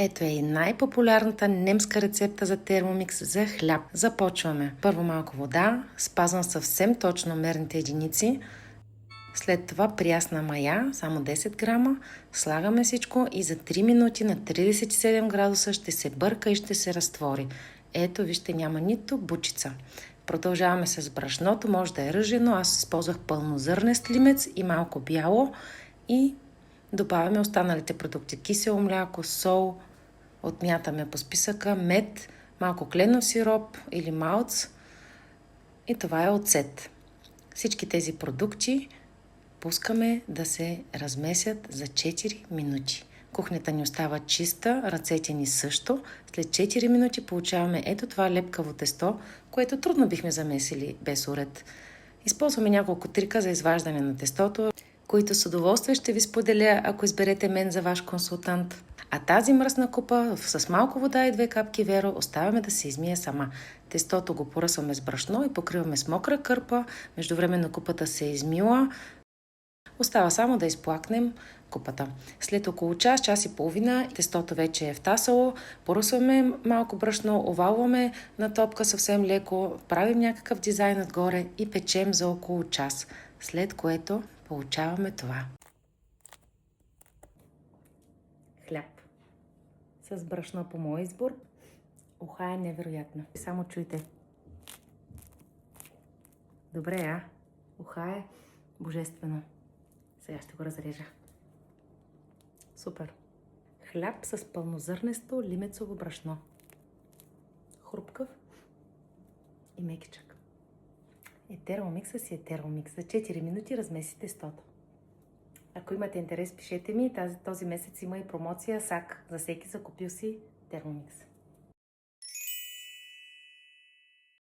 Ето е и най-популярната немска рецепта за термомикс за хляб. Започваме. Първо малко вода, спазвам съвсем точно мерните единици. След това прясна мая, само 10 грама. Слагаме всичко и за 3 минути на 37 градуса ще се бърка и ще се разтвори. Ето, вижте, няма нито бучица. Продължаваме с брашното, може да е ръжено. Аз използвах пълнозърнест лимец и малко бяло. И добавяме останалите продукти. Кисело мляко, сол, отмятаме по списъка, мед, малко кленов сироп или малц и това е оцет. Всички тези продукти пускаме да се размесят за 4 минути. Кухнята ни остава чиста, ръцете ни също. След 4 минути получаваме ето това лепкаво тесто, което трудно бихме замесили без уред. Използваме няколко трика за изваждане на тестото, които с удоволствие ще ви споделя, ако изберете мен за ваш консултант. А тази мръсна купа с малко вода и 2 капки веро оставяме да се измие сама. Тестото го поръсваме с брашно и покриваме с мокра кърпа. Междувременно купата се е измила. Остава само да изплакнем купата. След около час, час и половина, тестото вече е втасало, поръсваме малко брашно, овалваме на топка съвсем леко, правим някакъв дизайн отгоре и печем за около час, след което получаваме това. Хляб с брашно по мой избор. Уха е невероятно. Само чуйте. Добре, а? Уха е божествено. Сега ще го разрежа. Супер! Хляб с пълнозърнесто лимецово брашно. Хрупкав и мекичък. Термомикса си е термомикс. За 4 минути размесите тестото. Ако имате интерес, пишете ми. Този месец има и промоция САК за всеки закупил си термомикс.